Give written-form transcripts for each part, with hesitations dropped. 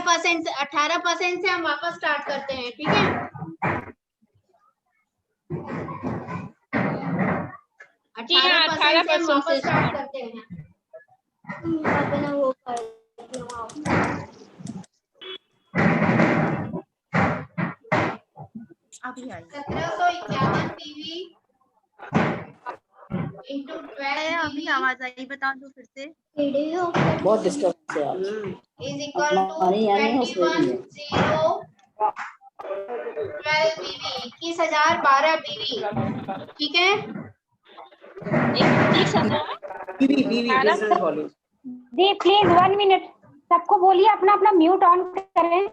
18% से हम वापस स्टार्ट करते हैं, ठीक है। 18% से हम वापस स्टार्ट करते हैं। अभी आई 1751 पीवी इंटू 12 अभी आवाज आई, बता दो फिर से। बहुत डिस्टर्ब है is equal to 21 12 PV 21,000 12 PV, ठीक है। जी प्लीज 1 मिनट, सबको बोलिए अपना अपना म्यूट ऑन करें।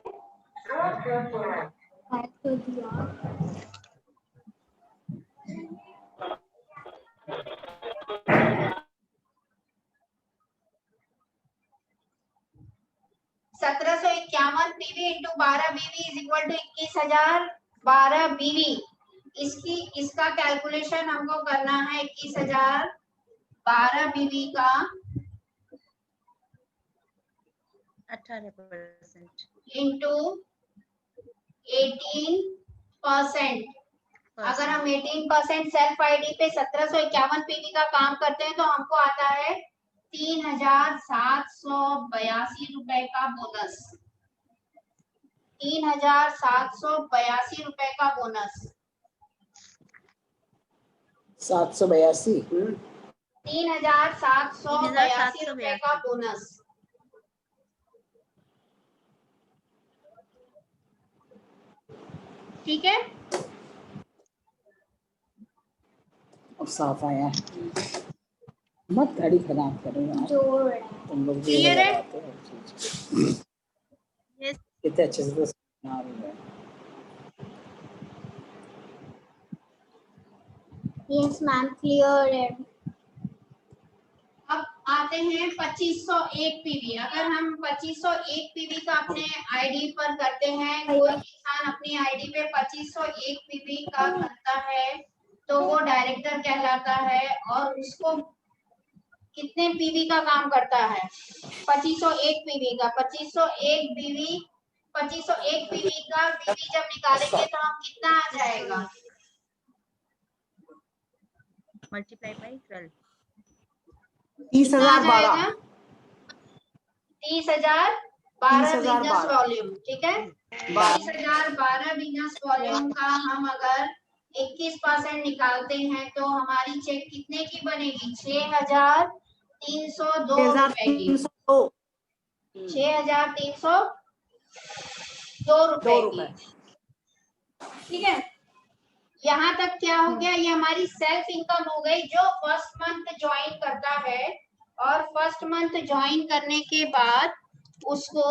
1751 PV into 12 BV is equal to 21,000 12 बीवी। इसका कैलकुलेशन हमको करना है 21,000 12 बीवी का 18% इंटू 18%। अगर हम 18% सेल्फ आईडी पे 1751 पीवी का काम करते हैं तो हमको आता है 3,782 रुपए का बोनस। 3,782 रुपए का बोनस। 782 3,782 रुपए का बोनस। ठीक है, अब साफ आया। मत गाड़ी खराब करेगा तुम लोग। क्लियर है? कितने अच्छे से तो सुना रही है। यस मैम क्लियर है। अब आते हैं 2501 पीवी। अगर हम 2501 पीवी का अपने आईडी पर करते हैं, कोई किसान अपनी आईडी पे 2501 पीवी का करता है तो वो डायरेक्टर कहलाता है। और उसको कितने पीवी का काम करता है? 2501 पीवी का। 2501 पीवी का पीवी जब निकालेंगे तो हम कितना आ जाएगा? मल्टीप्लाई बाई 12 30,012 बिजनेस वॉल्यूम, ठीक है। 30,012 बिजनेस वॉल्यूम का हम अगर 21% निकालते हैं तो हमारी चेक कितने की बनेगी? 6,302 रुपए की। 6,302 रुपए की, ठीक है। यहाँ तक क्या हो गया? ये हमारी सेल्फ इनकम हो गई जो फर्स्ट मंथ ज्वाइन करता है। और फर्स्ट मंथ ज्वाइन करने के बाद उसको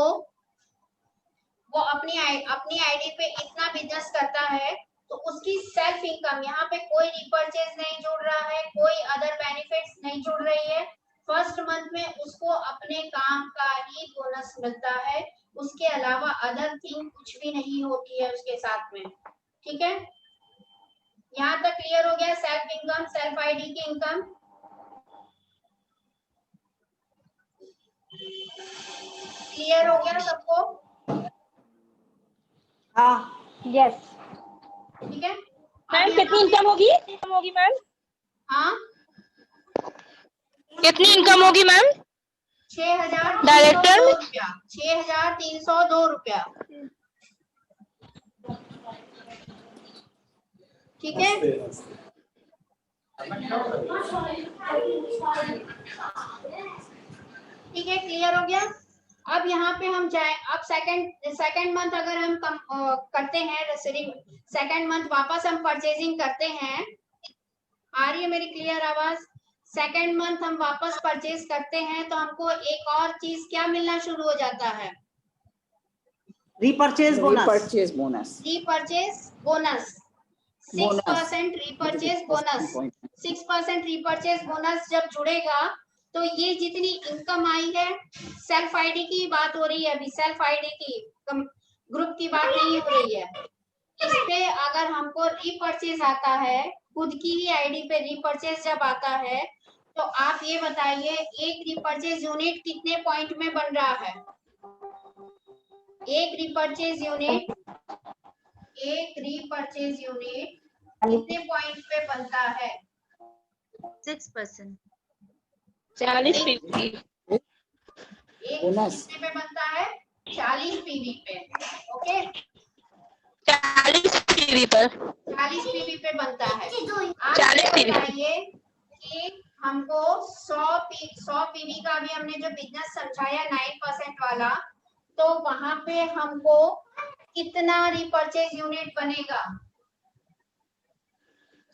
वो अपनी आईडी पे इतना बिजनेस करता है तो उसकी सेल्फ इनकम, यहाँ पे कोई रिपर्चेज नहीं जुड़ रहा है, कोई अदर बेनिफिट्स नहीं जुड़ रही है। फर्स्ट मंथ में उसको अपने काम का ही बोनस मिलता है, उसके अलावा अदर थिंग कुछ भी नहीं होती है उसके साथ में, ठीक है। यहाँ तक क्लियर हो गया? सेल्फ इनकम, सेल्फ आईडी की इनकम क्लियर हो गया सबको? हाँ यस। ठीक है मैम कितनी इनकम होगी? मैम हाँ कितनी इनकम होगी मैम? 6,302 रुपया। 6,302 रुपया, ठीक है। ठीक है, क्लियर हो गया? अब यहाँ पे हम जाए, अब सेकंड मंथ अगर हम करते हैं, सेकंड मंथ वापस हम परचेजिंग करते हैं। आ रही है मेरी क्लियर आवाज? सेकंड मंथ हम वापस परचेज करते हैं तो हमको एक और चीज क्या मिलना शुरू हो जाता है? Repurchase bonus. 6% repurchase bonus. 6% repurchase bonus जब जुड़ेगा तो ये जितनी इनकम आई है, सेल्फ आईडी की बात हो रही है अभी, सेल्फ आईडी की, ग्रुप की बात नहीं हो रही है। इस पे अगर हमको रीपरचेज आता है, खुद की ही आईडी पे रीपरचेज जब आता है तो आप ये बताइए एक रीपरचेज यूनिट कितने पॉइंट में बन रहा है? एक रीपरचेज यूनिट कितने पॉइंट पे बनता है? 6%। 40 पीवी। एक बोनस कितने पे बनता है? 40 पीवी पे। ओके, 40 पीवी पर 40 पीवी पे बनता है। आप 40 ये पीवी। बताइए कि हमको 100 पीवी का भी हमने जो बिजनेस समझाया 9% वाला, तो वहां पे हमको कितना रिपर्चेज यूनिट बनेगा?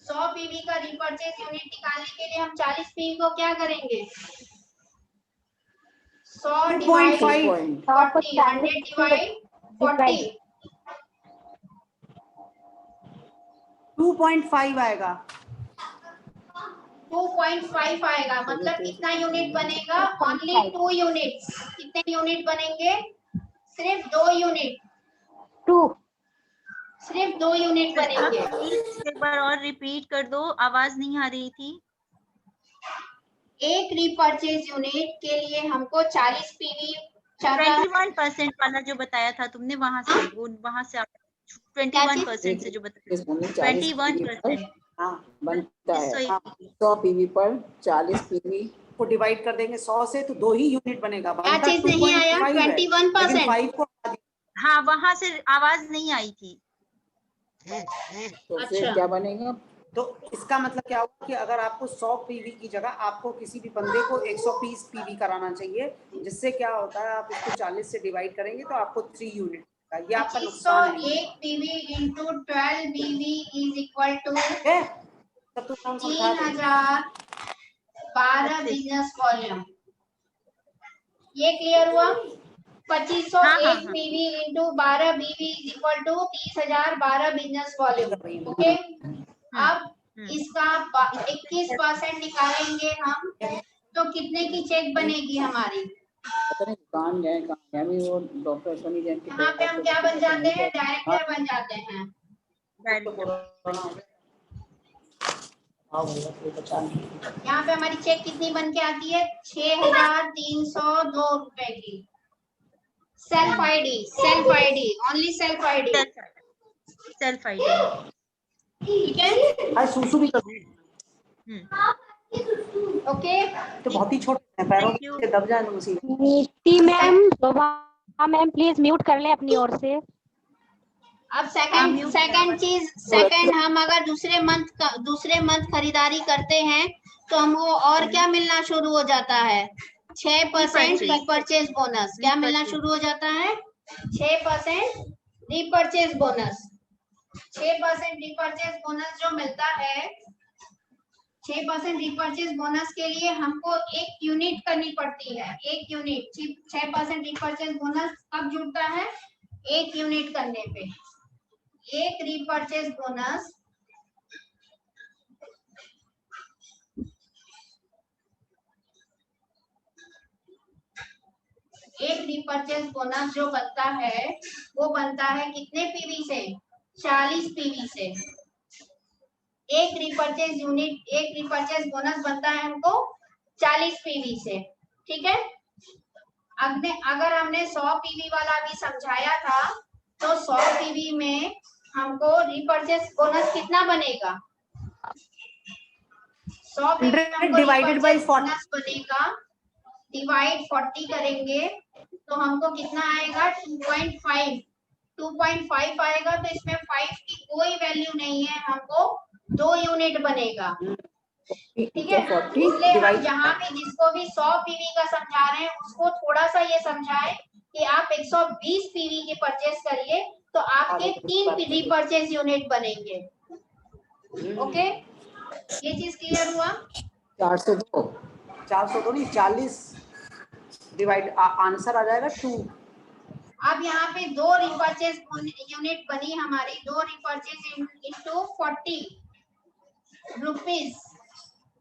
100 पीवी का रिपर्चेज यूनिट निकालने के लिए हम 40 पीवी को क्या करेंगे? 100 डिवाइड 40, 100 डिवाइड 40, 2.5 आएगा। 2.5 आएगा। मतलब कितना यूनिट बनेगा? Only 2 units. कितने यूनिट बनेंगे? सिर्फ 2 यूनिट। 2 सिर्फ 2 यूनिट बनेंगे। प्लीज एक बार और रिपीट कर दो, आवाज नहीं आ रही थी। एक रिपर्चेज यूनिट के लिए हमको 40 पीवी चाहता है। 21% वाला जो बताया था तुमने, वहां से वो वहां से 21% से जो बताया, 21%। हाँ बनता है 100 100 पीवी पर 40 पीवी को डिवाइड कर देंगे 100 से तो 2 ही यूनिट बनेगा। क्या चीज नहीं आया? 21%। 5 को हाँ, वहां से आवाज नहीं आई थी। तो अच्छा। फिर क्या बनेगा? तो इसका मतलब क्या हुआ कि अगर आपको 100 पीवी की जगह आपको किसी भी बंदे को 120 पीवी कराना चाहिए, जिससे क्या होता है आप इसको 40 से डिवाइड करेंगे तो आपको 3 यूनिट का, ये आपका नुकसान नहीं है। 1 PV into 12 BV is equal to है तब तो कौन समझा दे। 3012 बिजनेस वॉल्यूम। ये क्लियर हुआ? 2501 हाँ, हाँ, हाँ। PV into 12 BV is equal to 30,012 business volume. Okay, अब इसका 21% निकालेंगे हम, तो कितने की चेक बनेगी हमारी? पता नहीं दुकान गए कहाँ गए, अभी वो डॉक्टर अश्वनी जैन की यहाँ पे हम क्या बन जाते हैं? डायरेक्टर बन जाते हैं। यहाँ पे हमारी चेक कितनी बन के आती है? 6,302 रुपए की। Self ID, only self ID. Self ID. ठीक है, आज सुसु भी कर ओके। तो बहुत ही छोटे हैं, पैरों से दब जाए उसी। नीति ma'am, Shobha ma'am please mute कर ले अपनी ओर से। अब सेकंड हम अगर दूसरे मंथ खरीदारी करते हैं तो हमको और क्या मिलना शुरू हो जाता है? 6% रीपरचेज बोनस। क्या मिलना शुरू हो जाता है? 6% रीपरचेज बोनस। 6% रीपरचेज बोनस जो मिलता है, 6% रीपरचेज बोनस के लिए हमको 1 यूनिट करनी पड़ती है। 1 यूनिट 6% रीपरचेज बोनस कब जुड़ता है? 1 यूनिट करने पे। 1 रीपरचेज बोनस जो बनता है वो बनता है कितने पीवी से? 40 पीवी से। एक रिपर्चेज बोनस बनता है हमको 40 पीवी से। ठीक है, अगर हमने 100 पीवी वाला भी समझाया था, तो 100 पीवी में हमको रिपर्चेज बोनस कितना बनेगा? 100 पीवी में हमको डिवाइडेड बाय 40 बोनस बनेगा, डिवाइड 40 करेंगे तो हमको कितना आएगा? 2.5 आएगा। तो इसमें 5 की कोई वैल्यू नहीं है, हमको 2 यूनिट बनेगा। ठीक है, इसलिए हम यहाँ पे जिसको भी 100 पीवी का समझा रहे हैं उसको थोड़ा सा ये समझाएं कि आप 120 पीवी की परचेस करिए तो आपके 3 रीपरचेज यूनिट बनेंगे। ओके, ये चीज क्लियर हुआ? 402 नहीं 40 डिवाइड आंसर आ जाएगा 2। अब यहाँ पे 2 रिपर्चेज यूनिट बनी हमारी। 2 repurchase into 40 rupees,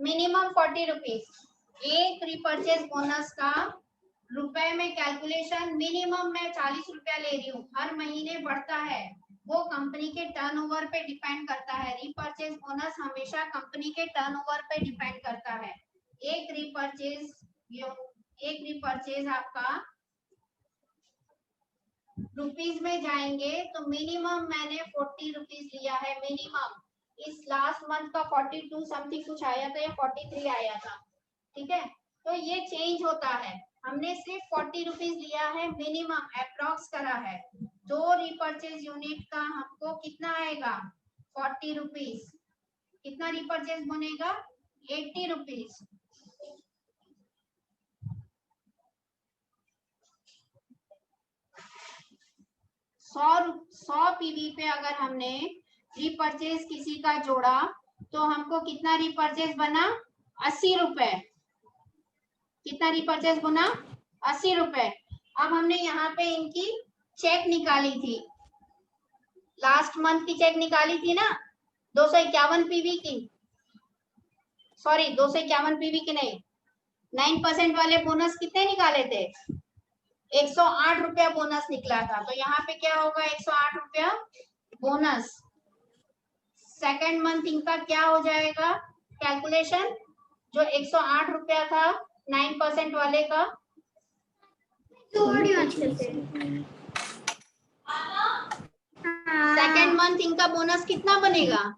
minimum 40 rupees. एक रिपर्चेज बोनस का रुपए में कैलकुलेशन मिनिमम मैं 40 रुपया ले रही हूँ, हर महीने बढ़ता है, वो कंपनी के टर्नओवर पे डिपेंड करता है। रिपर्चेज बोनस हमेशा कंपनी के टर्नओवर पे डिपेंड करता है। एक रिपर्चेज आपका रुपीज में जाएंगे तो मिनिमम मैंने 40 रुपीज लिया है मिनिमम। इस लास्ट मंथ का 42 समथिंग कुछ आया था या 43 आया था, ठीक है। तो ये चेंज होता है, हमने सिर्फ 40 रुपीज लिया है मिनिमम, अप्रॉक्स करा है। दो रिपर्चेज यूनिट का हमको कितना आएगा 40 रुपीज, कितना रिपर्चेज बनेगा 80 रुपीज। सौ पीवी पे अगर हमने रिपर्चेज किसी का जोड़ा तो हमको कितना रिपर्चेज बना 80 रुपए। कितना रिपर्चेज बना 80 रुपए। अब हमने यहाँ पे इनकी चेक निकाली थी, लास्ट मंथ की चेक निकाली थी ना 251 पीवी की, सॉरी 251 पीवी की नहीं, 9% वाले बोनस कितने निकाले थे 108 रुपया बोनस निकला था। तो यहाँ पे क्या होगा 108 रुपया बोनस। सेकेंड मंथ इनका क्या हो जाएगा कैलकुलेशन, जो 108 रुपया था 9% वाले का, सेकेंड मंथ इनका बोनस कितना बनेगा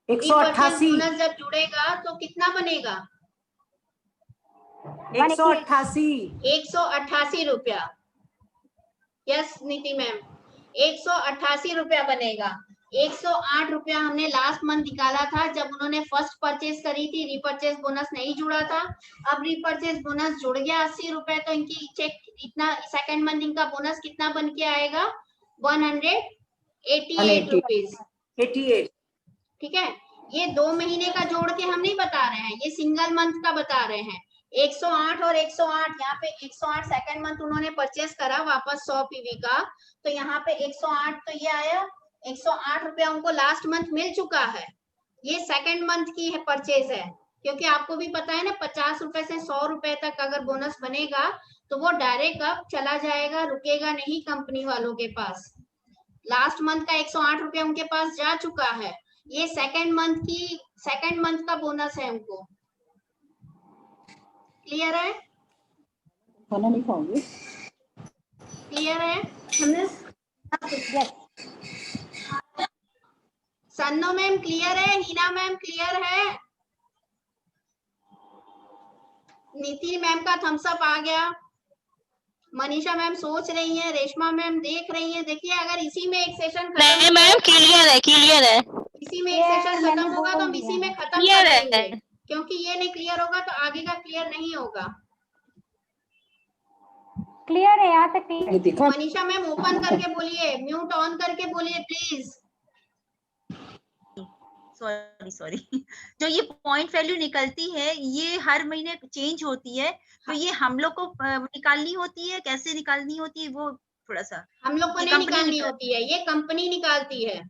188 बोनस जब जुड़ेगा तो कितना बनेगा 188 रुपया। यस नीति मैम 188 रुपया बनेगा। 108 रुपया हमने लास्ट मंथ निकाला था जब उन्होंने फर्स्ट परचेज करी थी, रिपर्चेज बोनस नहीं जुड़ा था। अब रिपर्चेज बोनस जुड़ गया 80 रुपए, तो इनकी चेक इतना सेकेंड मंथ इनका बोनस कितना बन के आएगा 188 रुपीज। 88 ठीक है, ये 2 महीने का जोड़ के हम नहीं बता रहे हैं, ये सिंगल मंथ का बता रहे हैं। 108 और 108, यहाँ पे 108 सेकेंड मंथ उन्होंने परचेस करा वापस 100 पीवी का, तो यहाँ पे 108 तो ये आया 108 रुपया उनको लास्ट मंथ मिल चुका है। ये सेकेंड मंथ की है परचेज है, क्योंकि आपको भी पता है ना 50 रुपए से 100 रुपए तक अगर बोनस बनेगा तो वो डायरेक्ट अब चला जाएगा, रुकेगा नहीं कंपनी वालों के पास। लास्ट मंथ का 108 रुपया उनके पास जा चुका है, ये सेकेंड मंथ का बोनस है उनको। क्लियर है? खाना नहीं खाओगे? क्लियर है? सन्नो मैम क्लियर है? हीना मैम क्लियर है? नीति मैम का थम्स अप आ गया। मनीषा मैम सोच रही हैं, रेशमा मैम देख रही हैं। देखिए अगर इसी में एक सेशन नहीं मैम क्लियर है क्लियर है। इसी में एक सेशन खत्म होगा तो हम इसी में खत्म कर देंगे, क्योंकि ये नहीं क्लियर होगा तो आगे का क्लियर नहीं होगा। क्लियर है यहाँ तक क्लियर। ये दिखा मनीषा मैम ओपन करके बोलिए, म्यूट ऑन करके बोलिए प्लीज। सॉरी जो ये पॉइंट वैल्यू निकलती है ये हर महीने चेंज होती है, तो ये हम लोग को निकालनी होती है, कैसे निकालनी होती है वो थोड़ा सा हम लोग को नहीं निकालनी होती है, ये कंपनी निकालती है।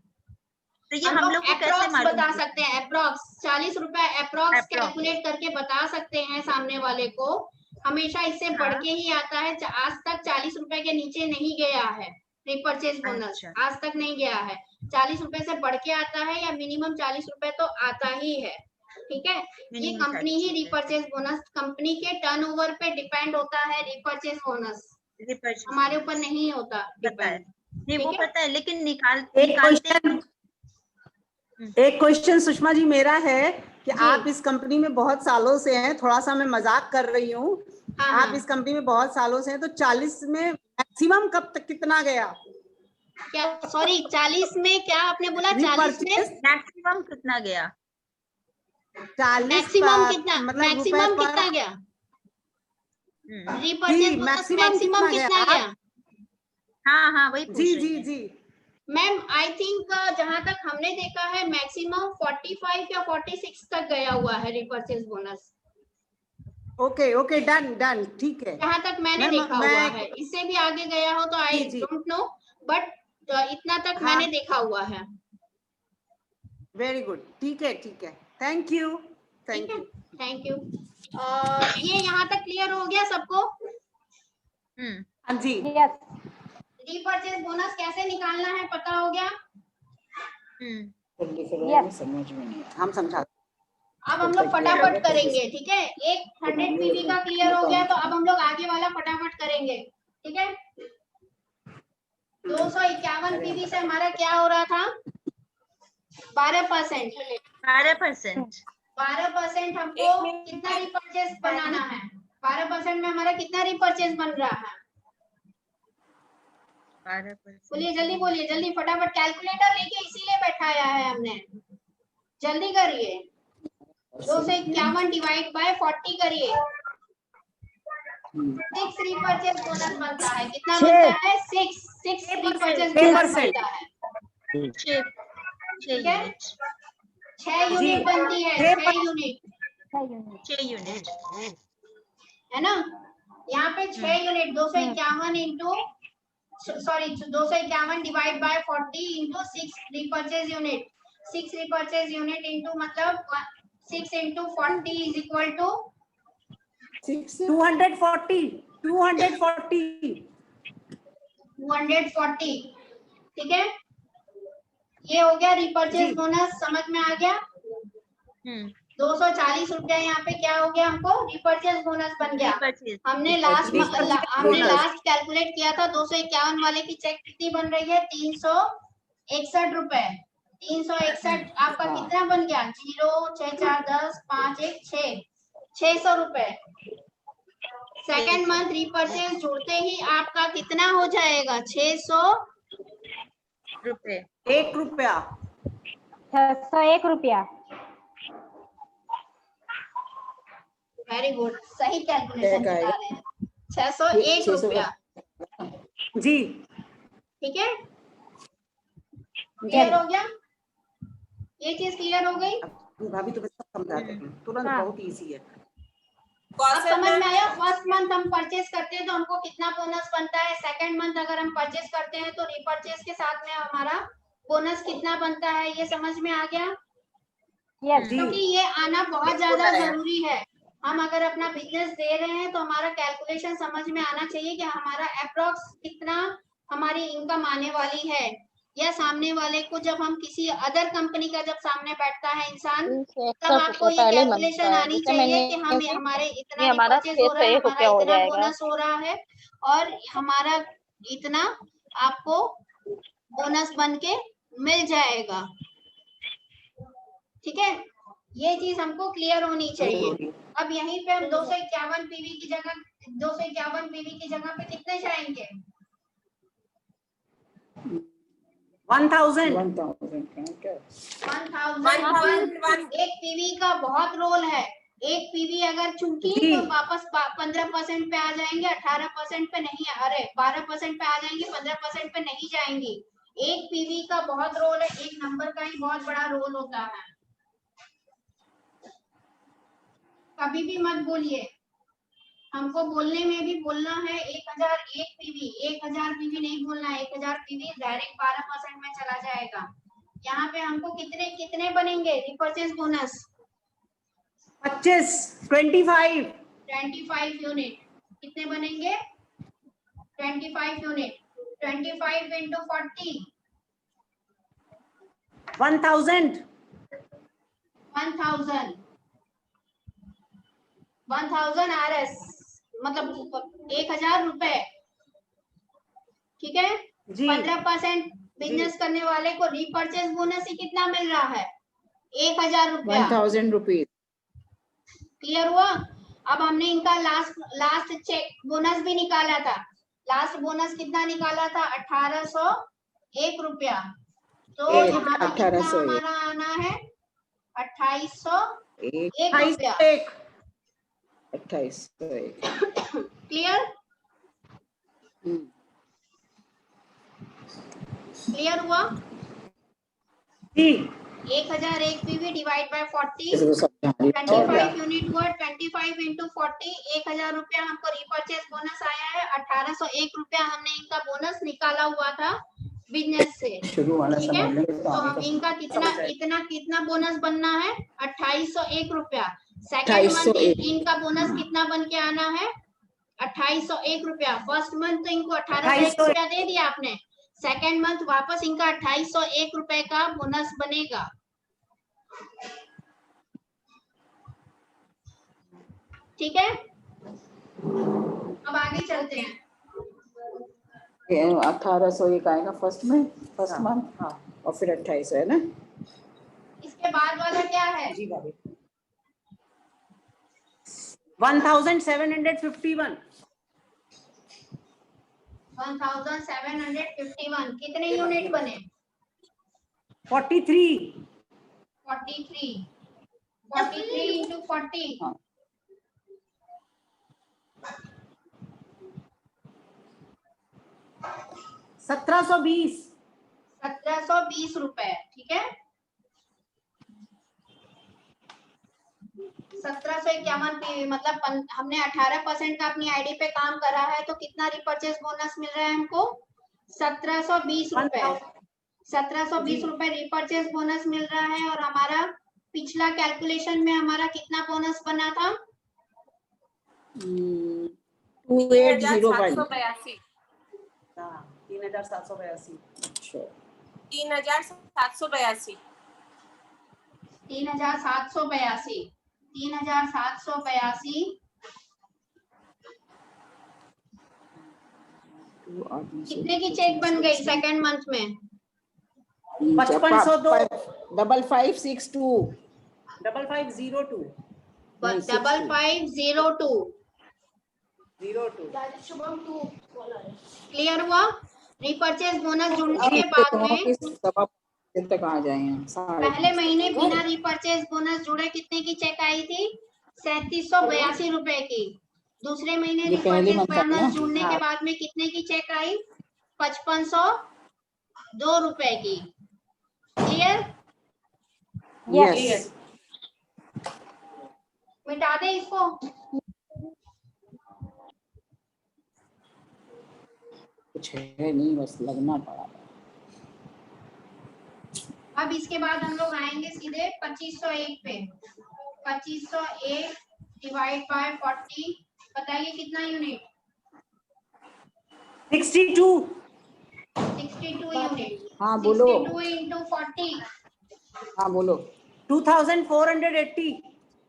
तो ये हम लोग को कैसे मालूम बता सकते हैं अप्रॉक्स 40 रुपए अप्रॉक्स कैलकुलेट करके बता सकते हैं सामने वाले को। हमेशा इससे बढ़ के ही आता है, आज तक 40 रुपए के नीचे नहीं गया है रिपर्चेज बोनस, आज तक नहीं गया है। 40 रुपए से बढ़ के आता है या मिनिमम 40 रुपए तो आता ही है। ठीक है, ये कंपनी ही रिपर्चेज बोनस, कंपनी के टर्नओवर पे डिपेंड होता है रिपर्चेज बोनस, हमारे ऊपर नहीं होता डिपेंड। नहीं वो पता है, लेकिन एक क्वेश्चन सुषमा जी मेरा है कि आप इस कंपनी में बहुत सालों से हैं, थोड़ा सा मैं मजाक कर रही हूँ। आप इस कंपनी में बहुत सालों से हैं, तो 40 में मैक्सिमम कब तक कितना गया? क्या सॉरी 40 में क्या आपने बोला? 40 में मैक्सिमम कितना गया? 40 मैक्सिमम कितना? मैक्सिमम कितना गया? रिपर्चेज मैक्सिमम कितना गया? हाँ वही पूछ रही जी है। जी मैम आई थिंक जहां तक हमने देखा है मैक्सिमम 45 या 46 तक गया हुआ है रिपर्चेज बोनस। ओके डन ठीक है। जहां तक मैंने देखा हुआ है, इससे भी आगे गया हो तो आई डोंट नो, बट इतना तक मैंने देखा हुआ है। वेरी गुड, ठीक है थैंक यू। ये यहाँ तक क्लियर हो गया सबको? हाँ जी, रिपर्चेज बोनस कैसे निकालना है पता हो गया? समझ में नहीं हम समझा। अब हम लोग फटाफट करेंगे, ठीक है। एक 100 पीवी का क्लियर हो गया तो अब हम लोग आगे वाला फटाफट करेंगे, ठीक है। 251 पीवी से हमारा क्या हो रहा था? 12%। 12%। 12% हमको कितना रिपर्चेज बनाना है? 12% में हमारा कितना रिपर्चेज बन रहा है? 12%। बोलिए, जल्दी बोलिए, जल्दी फटाफट। कैलकुलेटर लेके इसीलिए बैठाया है हमने, जल्दी करिए। 251 डिवाइड बाय 40 करिए। 6 रिपर्चेज बोनस बनता है। कितना बनता है? 6 रिपर्चेज बोनस बनता है। ठीक है, 6 यूनिट बनती है, 6 यूनिट, 6 यूनिट है ना। यहाँ पे 6 unit 251 into sorry 251 divide by 40 into 6 repurchase unit. 6 repurchase unit into मतलब 6 इंटू 40 इज इक्वल टू 240 240। ठीक है, ये हो गया रिपर्चेज बोनस। समझ में आ गया? 240 रुपया यहाँ पे क्या हो गया? हमको रिपर्चेज बोनस बन गया। हमने लास्ट कैलकुलेट किया था 251 वाले की चेक कितनी बन रही है? 361 रुपए। 361 आपका कितना बन गया? 0 6 4 10 5 1 6 600 रुपए। सेकेंड मंथ रिपर्चेज जोड़ते ही आपका कितना हो जाएगा? 600 रुपए। 1 रुपया। 601 रुपया। वेरी गुड, सही कैलकुलेशन बता रहे हैं। 601 रुपया। जी ठीक है, क्लियर हो गया? ये चीज क्लियर हो गई? भाभी तुम्हें सब समझाते हैं तुरंत, बहुत इजी है। अब समझ में आया? फर्स्ट मंथ हम परचेज करते हैं तो हमको कितना बोनस बनता है। सेकंड मंथ अगर हम परचेज करते हैं तो रिपर्चेज के साथ में हमारा बोनस कितना बनता है, ये समझ में आ गया? यस। क्योंकि ये आना बहुत ज्यादा जरूरी है। हम अगर अपना बिजनेस दे रहे हैं तो हमारा कैलकुलेशन समझ में आना चाहिए कि हमारा अप्रोक्स कितना हमारी इनकम आने वाली है, या सामने वाले को जब हम किसी अदर कंपनी का जब सामने बैठता है इंसान, तब आपको ये कैलकुलेशन आनी चाहिए कि हम हमारे इतना रिपर्चेज हो रहा है, हमारा इतना बोनस हो रहा है और हमारा इतना आपको बोनस बन के मिल जाएगा। ठीक है, ये चीज हमको क्लियर होनी चाहिए। अब यहीं पे हम 251 पीवी की जगह पे कितने जाएंगे? 1000। 1000। एक पीवी का बहुत रोल है। एक पीवी अगर चूकी तो वापस 15% पे आ जाएंगे, 18% पे नहीं, अरे 12% पे आ जाएंगे, 15% पे नहीं जाएंगी। एक पीवी का बहुत रोल है, एक नंबर का ही बहुत बड़ा रोल होता है। कभी भी मत बोलिए, हमको बोलने में भी बोलना है 1001 पीवी, 1000 पीवी नहीं बोलना है। 1000 पीवी डायरेक्ट 12% में चला जाएगा। यहाँ पे हमको कितने कितने बनेंगे रिपर्चेज बोनस? 25 यूनिट। कितने बनेंगे? 25 यूनिट। 25 इंटू 40 1000 RS मतलब 1000 रुपए। ठीक है, 15% बिजनेस करने वाले को रिपर्चेज बोनस ही कितना मिल रहा है? 1000 रुपया। 1000 रुपीज। क्लियर हुआ? अब हमने इनका लास्ट चेक बोनस भी निकाला था। लास्ट बोनस कितना निकाला था? 1801 रुपया। तो यहाँ पे कितना हमारा आना है? 2801 रुपया। 2801। क्लियर? क्लियर हुआ? 1001 पीवी डिवाइड बाय 40, 25 यूनिट हुआ। 25 इंटू 40, 1000 रुपया हमको रिपर्चेज बोनस आया है। 1801 रुपया हमने इनका बोनस निकाला हुआ था बिजनेस से। ठीक है, तो हम इनका कितना बोनस बनना है? 2801 रुपया। सेकेंड मंथ इनका बोनस कितना बन के आना है? 2801 रुपया। फर्स्ट मंथ तो इनको 1801 रुपया दे दिया आपने। सेकेंड मंथ वापस इनका 2801 रुपए का बोनस बनेगा। ठीक है, अब आगे चलते हैं। 1800 एक आएगा फर्स्ट हाँ, मंथ हाँ और फिर 2800 है ना। इसके बाद वाला क्या है? जी भाभी 1751 1751 कितने यूनिट बने? 43 43 इंटू 40 हाँ। 1720 1720 रुपए। ठीक है, 1751 पीवी मतलब हमने 18% का अपनी आईडी पे काम करा है, तो कितना रिपर्चेज बोनस मिल रहा है हमको? 1720 रुपए। 1720 रुपए रिपर्चेज बोनस मिल रहा है। और हमारा पिछला कैलकुलेशन में हमारा कितना बोनस बना था? 2801। 3782 अच्छा 3782 3782 कितने की चेक बन गई सेकंड मंथ में? 5502 5562 5502 5502 क्लियर हुआ? रिपर्चेज बोनस जुड़ने के बाद में तक आ जाए। पहले महीने बिना रिपर्चेज बोनस जुड़े कितने की चेक आई थी? 3782 रुपए की। दूसरे महीने ये पहले रिपर्चेज मंथ था ना? बोनस जुड़ने के बाद में कितने की चेक आई? 5502 रुपए की। क्लियर? यस। मिटा दे इसको। कुछ है नहीं, बस लगना पड़ा। अब इसके बाद हम लोग आएंगे सीधे 2501 पे। 2501 डिवाइड बाय 40 बताइए कितना यूनिट? 62 यूनिट। हाँ बोलो। 62 इंटू 40 हाँ बोलो 2480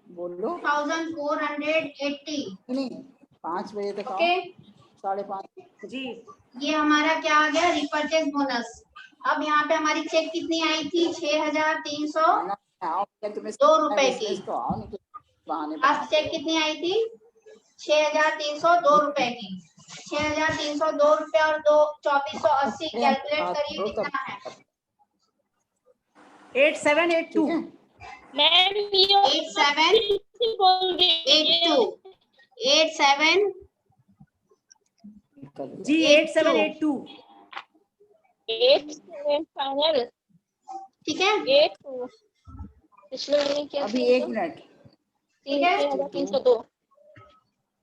बोलो। 1480। नहीं 5 बजे तक आओ। ओके, 5:30 जी। ये हमारा क्या आ गया? Repurchase bonus. अब यहाँ पे हमारी चेक कितनी आई थी? 6302 रुपए की। तो आओ, नहीं तो बहाने लास्ट चेक कितनी आई थी? 6302 रुपए की। 6302 रुपए और 2480 कैलकुलेट करिए कितना है? 8782 ठीक है। मैम ये 8782 बोल रही है 87 जी 8782 87 फाइनल ठीक है। 82 पिछले महीने क्या अभी 1 मिनट। 3302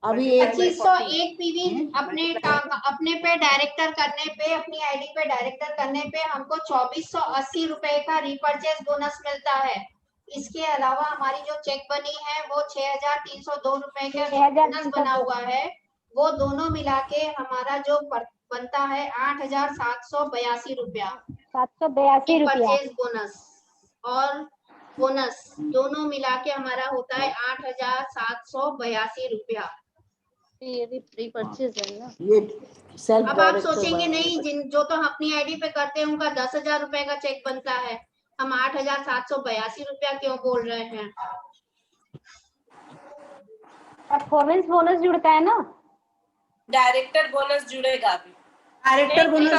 अभी 2501 पीवी अपने पे डायरेक्टर करने पे, अपनी आईडी पे डायरेक्टर करने पे हमको 2480 रुपए का रिपर्चेज बोनस मिलता है। इसके अलावा हमारी जो चेक बनी है वो 6302 रुपए का बोनस बना हुआ है। वो दोनों मिला के हमारा जो बनता है 8782 रुपया 782 रुपया। परचेज बोनस और बोनस दोनों मिला के हमारा होता है 8782 रुपया। ये भी प्री परचेज है ना। ये सेल्फ अब आप सोचेंगे नहीं, जो तो अपनी आईडी पे करते हैं उनका 10,000 रुपए का चेक बनता है, हम 8782 रुपया क्यों बोल रहे हैं? परफॉर्मेंस बोनस जुड़ता है ना। डायरेक्टर बोनस जुड़ेगा अभी। डायरेक्टर बोनस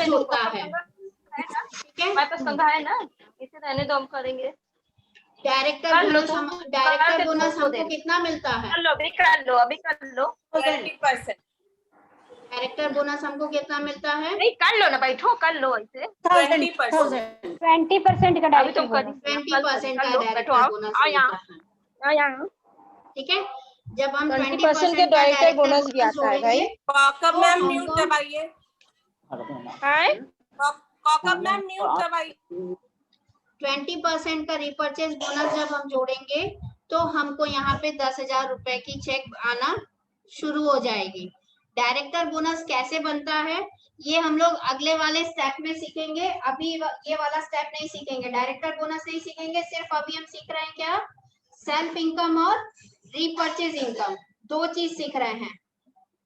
जुड़ता है। ठीक है, हमारे पास पंखा है ना, इसे रहने दो, हम करेंगे। डायरेक्टर बोनस हमको कितना मिलता है? कर लो अभी, कर लो अभी, कर लो 20%। डायरेक्टर बोनस हमको कितना मिलता है? नहीं कर लो ना, बैठो कर लो ऐसे। 20% 20% का अभी तुम डायरेक्टर कर 20% का डायरेक्टर बोनस मिलता है। यहाँ ठीक है, जब हम 20% के डायरेक्टर बोनस भी आता है भाई। कॉकअप मैम म्यूट दबाइए। हाय कॉकअप मैम म्यूट दबाइए। 20% का रिपर्चेज बोनस जब हम जोड़ेंगे तो हमको यहाँ पे 10,000 रुपए की चेक आना शुरू हो जाएगी। डायरेक्टर बोनस कैसे बनता है ये हम लोग अगले वाले स्टेप में सीखेंगे। अभी ये वाला स्टेप नहीं सीखेंगे, डायरेक्टर बोनस नहीं सीखेंगे। सिर्फ अभी हम सीख रहे हैं क्या? सेल्फ इनकम और रिपर्चेज इनकम, दो चीज सीख रहे हैं।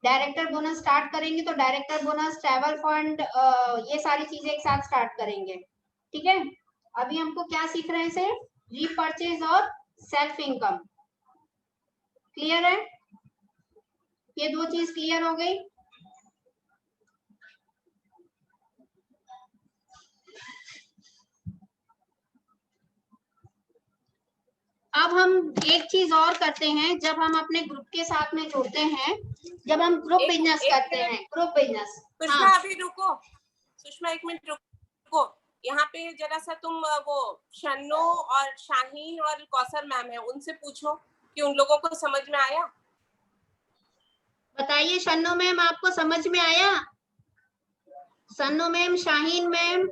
डायरेक्टर बोनस स्टार्ट करेंगे तो डायरेक्टर बोनस, ट्रैवल फंड, ये सारी चीजें एक साथ स्टार्ट करेंगे। ठीक है, अभी हमको क्या सीख रहे हैं सिर्फ रीपरचेज और सेल्फ इनकम। क्लियर है? ये दो चीज क्लियर हो गई। अब हम एक चीज और करते हैं, जब हम अपने ग्रुप के साथ में जुड़ते हैं, जब हम ग्रुप बिजनेस करते हैं, ग्रुप बिजनेस। सुषमा अभी रुको, सुषमा 1 मिनट रुको। यहाँ पे जरा सा तुम वो शन्नो और शाहीन और कौसर मैम है, उनसे पूछो कि उन लोगों को समझ में आया। बताइए शन्नो मैम, आपको समझ में आया? शन्नो ma'am, Shaheen ma'am,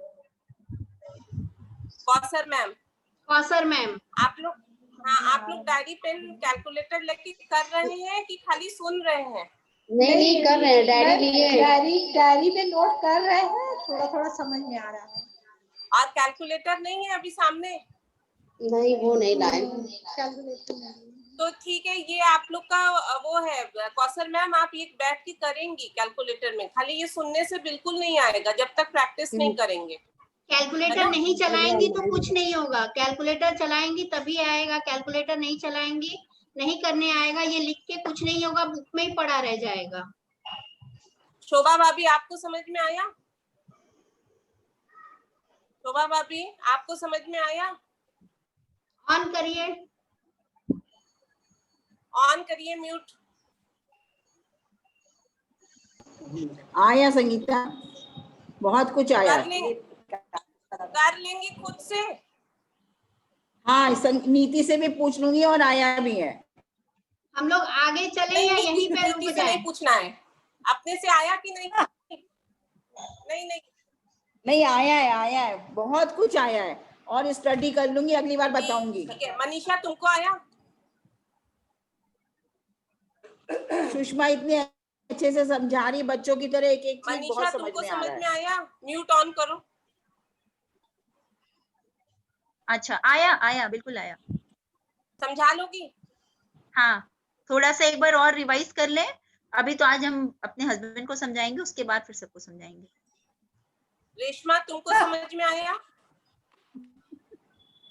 Kausar ma'am, Kausar ma'am, आप लोग, हाँ आप लोग डायरी पेन कैलकुलेटर लेके कर रहे हैं कि खाली सुन रहे हैं? नहीं कर रहे हैं, डायरी लिए, डायरी पे नोट कर रहे हैं, थोड़ा थोड़ा समझ में आ रहा है। और कैलकुलेटर नहीं है अभी सामने? नहीं वो नहीं लाए। तो ठीक है, ये आप लोग का वो है कौसर मैम, आप ये बैठ के करेंगी कैलकुलेटर में, खाली ये सुनने से बिल्कुल नहीं आएगा जब तक प्रैक्टिस नहीं करेंगे। कैलकुलेटर नहीं चलाएंगी तो कुछ नहीं होगा, कैलकुलेटर चलाएंगी तभी आएगा, कैलकुलेटर नहीं चलाएंगी नहीं करने आएगा, ये लिख के कुछ नहीं होगा, बुक में ही पड़ा रह जाएगा। शोभा भाभी आपको समझ में आया? शोभा भाभी आपको समझ में आया? ऑन करिए, ऑन करिए म्यूट। आया संगीता, बहुत कुछ आया। कर लेंगे खुद से। हाँ नीति से भी पूछ लूंगी और आया भी है। हम लोग आगे चले या यहीं पे रुक जाए? नहीं पूछना है, अपने से आया कि नहीं? नहीं आया है, बहुत कुछ आया है और स्टडी कर लूंगी, अगली बार बताऊंगी। ठीक है, मनीषा तुमको आया? सुषमा इतनी अच्छे से समझा रही बच्चों की तरह, एक एक चीज बहुत समझ में आ रहा है। आया? म्यूट ऑन करो। अच्छा आया बिल्कुल आया। समझा लोगी? हाँ, थोड़ा सा एक बार और रिवाइज कर ले। अभी तो आज हम अपने हस्बैंड को समझाएंगे, उसके बाद फिर सबको समझाएंगे। रेशमा तुमको समझ में आया?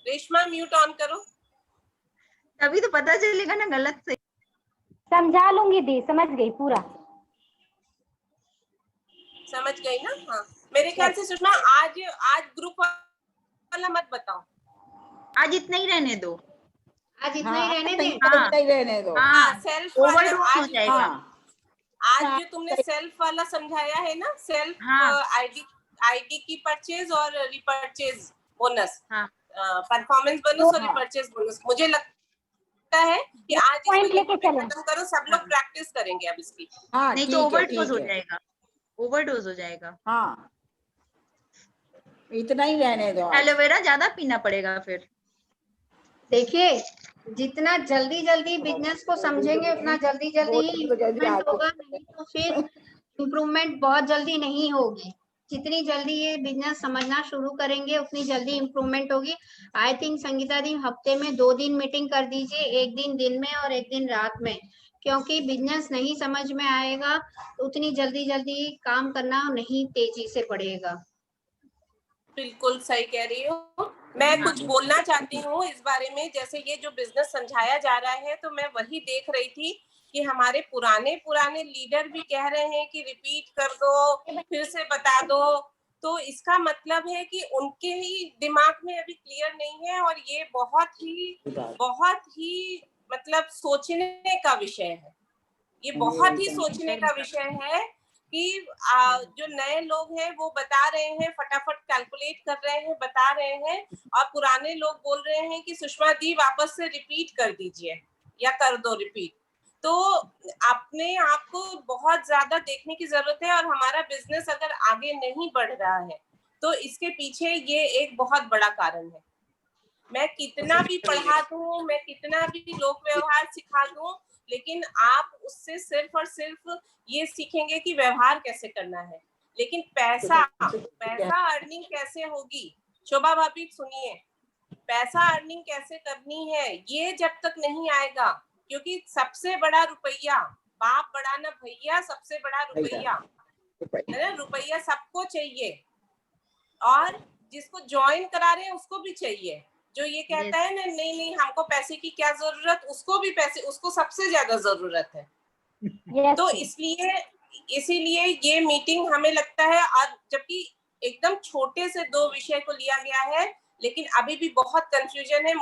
रेशमा म्यूट ऑन करो। तभी तो पता चलेगा ना गलत से। समझा लूंगी दी, समझ गई पूरा। समझ गई ना? हाँ, मेरे ख्याल से सुषमा आज ग्रुप वाला मत बताओ, आज इतना ही रहने दो। आज इतना ही रहने दे। इतना ही रहने दो। हाँ, सेल्फ ओवरडोज हो जाएगा। आज जो तुमने सेल्फ वाला समझाया है ना, सेल्फ आईडी की परचेज और रिपर्चेज बोनस, परफॉर्मेंस बोनस और रिपर्चेज बोनस, मुझे लगता है कि आज खत्म करो, सब लोग प्रैक्टिस करेंगे अब इसकी। नहीं तो ओवरडोज हो जाएगा, ओवरडोज हो जाएगा। हाँ, इतना ही रहने दो। एलोवेरा ज्यादा पीना पड़ेगा फिर। देखिए, जितना जल्दी बिजनेस को समझेंगे उतना जल्दी ही इम्प्रूवमेंट होगा, नहीं तो फिर इम्प्रूवमेंट बहुत जल्दी नहीं होगी। जितनी जल्दी ये बिजनेस समझना शुरू करेंगे उतनी जल्दी इम्प्रूवमेंट होगी। आई थिंक संगीता दी हफ्ते में 2 दिन मीटिंग कर दीजिए, एक दिन दिन में और एक दिन रात में, क्योंकि बिजनेस नहीं समझ में आएगा उतनी जल्दी काम करना नहीं तेजी से बढ़ेगा। बिल्कुल सही कह रही हो। मैं कुछ बोलना चाहती हूँ इस बारे में, जैसे ये जो बिजनेस समझाया जा रहा है तो मैं वही देख रही थी कि हमारे पुराने लीडर भी कह रहे हैं कि रिपीट कर दो, फिर से बता दो, तो इसका मतलब है कि उनके ही दिमाग में अभी क्लियर नहीं है, और ये बहुत ही मतलब सोचने का विषय है। ये बहुत ही सोचने का विषय है कि जो नए लोग हैं वो बता रहे हैं, फटाफट कैलकुलेट कर रहे हैं, बता रहे हैं, और पुराने लोग बोल रहे हैं कि सुषमा दी वापस से रिपीट कर दीजिए या कर दो रिपीट। तो अपने आप को बहुत ज्यादा देखने की जरूरत है, और हमारा बिजनेस अगर आगे नहीं बढ़ रहा है तो इसके पीछे ये एक बहुत बड़ा कारण है। मैं कितना भी पढ़ा दूं, मैं कितना भी लोक व्यवहार सिखा दूं, लेकिन आप उससे सिर्फ और सिर्फ ये सीखेंगे कि व्यवहार कैसे करना है, लेकिन पैसा अर्निंग कैसे होगी। शोभा भाभी सुनिए, पैसा अर्निंग कैसे करनी है ये जब तक नहीं आएगा, क्योंकि सबसे बड़ा रुपया बाप बड़ा ना भैया, सबसे बड़ा रुपया है ना, रुपया सबको चाहिए और जिसको ज्वाइन करा रहे हैं उसको भी चाहिए। जो ये कहता है ना नहीं नहीं हमको पैसे की क्या जरूरत, उसको भी पैसे, उसको सबसे ज्यादा जरूरत है। तो इसीलिए ये मीटिंग हमें लगता है, और जबकि एकदम छोटे से 2 विषय को लिया गया है, लेकिन अभी भी बहुत कंफ्यूजन है।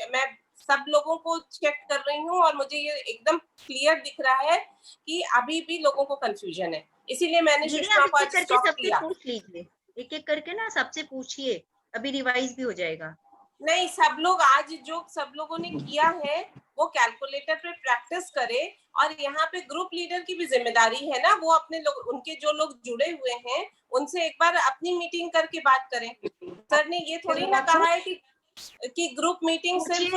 मैं सब लोगों को चेक कर रही हूँ और मुझे ये एकदम क्लियर दिख रहा है कि अभी भी लोगों को कंफ्यूजन है। इसीलिए मैंने सुषमा को आज स्टॉप किया। पूछ लीजिए एक करके ना, सबसे पूछिए, अभी रिवाइज भी हो जाएगा। नहीं, सब लोग आज जो सब लोगों ने किया है वो कैलकुलेटर पे प्रैक्टिस करे, और यहाँ पे ग्रुप लीडर की भी जिम्मेदारी है ना, वो अपने लोग, उनके जो लोग जुड़े हुए हैं उनसे एक बार अपनी मीटिंग करके बात करें। सर ने ये थोड़ी ना कहा है कि ग्रुप मीटिंग सिर्फ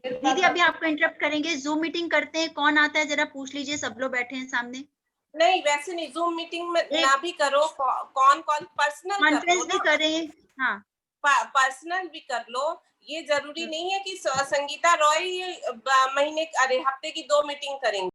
दीदी अभी आपको इंटरप्ट करेंगे, जूम मीटिंग करते हैं, कौन आता है जरा पूछ लीजिए, सब लोग बैठे हैं सामने। नहीं वैसे नहीं, जूम मीटिंग में ना भी करो, कौन पर्सनल कॉन्फ्रेंस भी करें, हाँ पर्सनल भी कर लो। ये जरूरी नहीं है कि संगीता रॉय हफ्ते की 2 मीटिंग करेंगे।